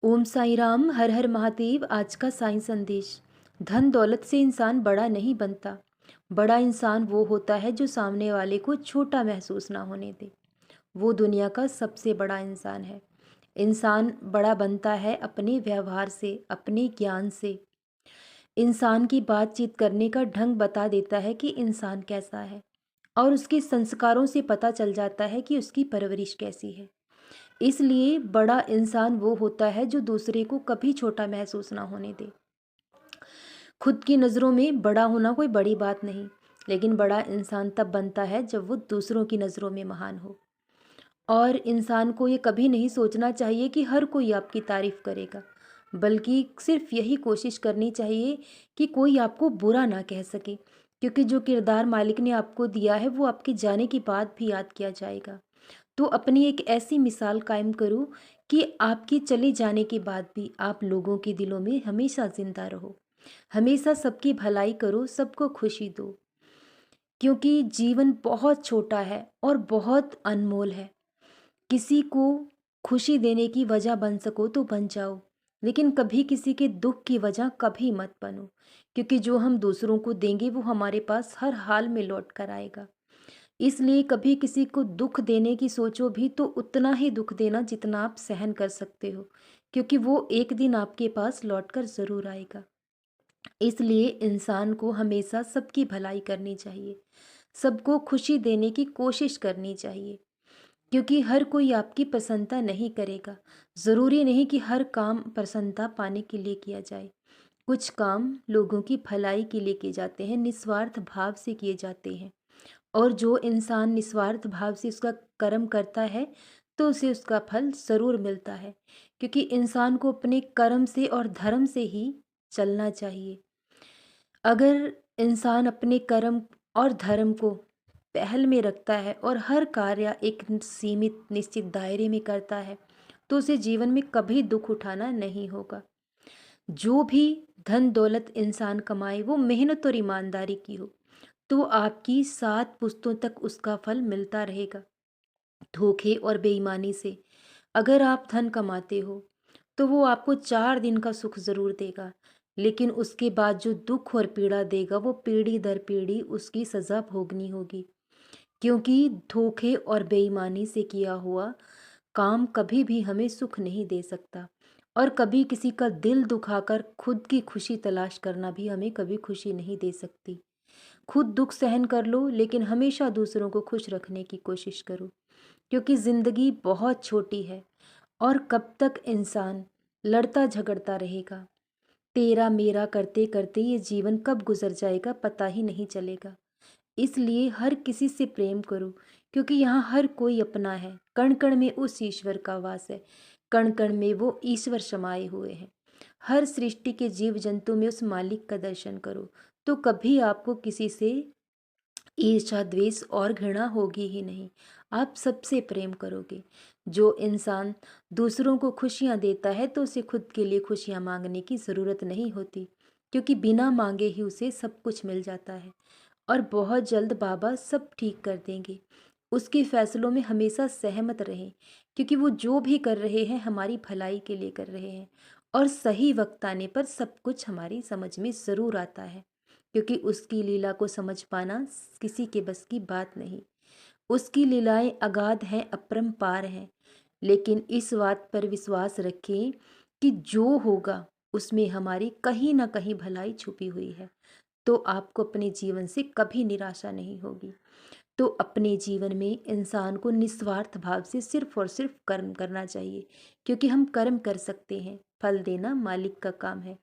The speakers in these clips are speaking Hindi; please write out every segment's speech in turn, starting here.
ओम साई राम, हर हर महादेव। आज का साईं संदेश। धन दौलत से इंसान बड़ा नहीं बनता। बड़ा इंसान वो होता है जो सामने वाले को छोटा महसूस ना होने दे। वो दुनिया का सबसे बड़ा इंसान है। इंसान बड़ा बनता है अपने व्यवहार से, अपने ज्ञान से। इंसान की बातचीत करने का ढंग बता देता है कि इंसान कैसा है, और उसके संस्कारों से पता चल जाता है कि उसकी परवरिश कैसी है। इसलिए बड़ा इंसान वो होता है जो दूसरे को कभी छोटा महसूस ना होने दे। खुद की नज़रों में बड़ा होना कोई बड़ी बात नहीं, लेकिन बड़ा इंसान तब बनता है जब वो दूसरों की नज़रों में महान हो। और इंसान को ये कभी नहीं सोचना चाहिए कि हर कोई आपकी तारीफ़ करेगा, बल्कि सिर्फ यही कोशिश करनी चाहिए कि कोई आपको बुरा ना कह सके, क्योंकि जो किरदार मालिक ने आपको दिया है वो आपके जाने के बाद भी याद किया जाएगा। तो अपनी एक ऐसी मिसाल कायम करो कि आपके चले जाने के बाद भी आप लोगों के दिलों में हमेशा जिंदा रहो। हमेशा सबकी भलाई करो, सबको खुशी दो, क्योंकि जीवन बहुत छोटा है और बहुत अनमोल है। किसी को खुशी देने की वजह बन सको तो बन जाओ, लेकिन कभी किसी के दुख की वजह कभी मत बनो, क्योंकि जो हम दूसरों को देंगे वो हमारे पास हर हाल में लौट कर आएगा। इसलिए कभी किसी को दुख देने की सोचो भी तो उतना ही दुख देना जितना आप सहन कर सकते हो, क्योंकि वो एक दिन आपके पास लौटकर ज़रूर आएगा। इसलिए इंसान को हमेशा सबकी भलाई करनी चाहिए, सबको खुशी देने की कोशिश करनी चाहिए, क्योंकि हर कोई आपकी प्रसन्नता नहीं करेगा। ज़रूरी नहीं कि हर काम प्रसन्नता पाने के लिए किया जाए। कुछ काम लोगों की भलाई के लिए किए जाते हैं, निस्वार्थ भाव से किए जाते हैं। और जो इंसान निस्वार्थ भाव से उसका कर्म करता है तो उसे उसका फल ज़रूर मिलता है, क्योंकि इंसान को अपने कर्म से और धर्म से ही चलना चाहिए। अगर इंसान अपने कर्म और धर्म को पहल में रखता है और हर कार्य एक सीमित निश्चित दायरे में करता है, तो उसे जीवन में कभी दुख उठाना नहीं होगा। जो भी धन दौलत इंसान कमाए वो मेहनत और ईमानदारी की हो, तो आपकी 7 पुश्तों तक उसका फल मिलता रहेगा। धोखे और बेईमानी से अगर आप धन कमाते हो, तो वो आपको 4 दिन का सुख ज़रूर देगा, लेकिन उसके बाद जो दुख और पीड़ा देगा वो पीढ़ी दर पीढ़ी उसकी सज़ा भोगनी होगी। क्योंकि धोखे और बेईमानी से किया हुआ काम कभी भी हमें सुख नहीं दे सकता, और कभी किसी का दिल दुखाकर खुद की खुशी तलाश करना भी हमें कभी खुशी नहीं दे सकती। खुद दुख सहन कर लो, लेकिन हमेशा दूसरों को खुश रखने की कोशिश करो, क्योंकि ज़िंदगी बहुत छोटी है। और कब तक इंसान लड़ता झगड़ता रहेगा? तेरा मेरा करते करते ये जीवन कब गुजर जाएगा पता ही नहीं चलेगा। इसलिए हर किसी से प्रेम करो, क्योंकि यहाँ हर कोई अपना है। कण कण में उस ईश्वर का वास है, कण कण में वो ईश्वर समाये हुए हैं। हर सृष्टि के जीव जंतु में उस मालिक का दर्शन करो, तो कभी आपको किसी से ईर्ष्या द्वेष और घृणा होगी ही नहीं। आप सबसे प्रेम करोगे। जो इंसान दूसरों को खुशियाँ देता है तो उसे खुद के लिए खुशियाँ मांगने की ज़रूरत नहीं होती, क्योंकि बिना मांगे ही उसे सब कुछ मिल जाता है। और बहुत जल्द बाबा सब ठीक कर देंगे। उसके फैसलों में हमेशा सहमत रहें, क्योंकि वो जो भी कर रहे हैं हमारी भलाई के लिए कर रहे हैं। और सही वक्त आने पर सब कुछ हमारी समझ में ज़रूर आता है, क्योंकि उसकी लीला को समझ पाना किसी के बस की बात नहीं। उसकी लीलाएं अगाध हैं, अपरंपार हैं। लेकिन इस बात पर विश्वास रखें कि जो होगा उसमें हमारी कहीं ना कहीं भलाई छुपी हुई है, तो आपको अपने जीवन से कभी निराशा नहीं होगी। तो अपने जीवन में इंसान को निस्वार्थ भाव से सिर्फ और सिर्फ कर्म करना चाहिए, क्योंकि हम कर्म कर सकते हैं, फल देना मालिक का काम है।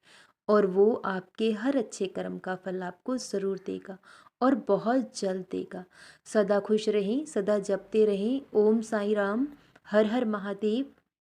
और वो आपके हर अच्छे कर्म का फल आपको ज़रूर देगा, और बहुत जल्द देगा। सदा खुश रहें, सदा जपते रहें। ओम साई राम, हर हर महादेव।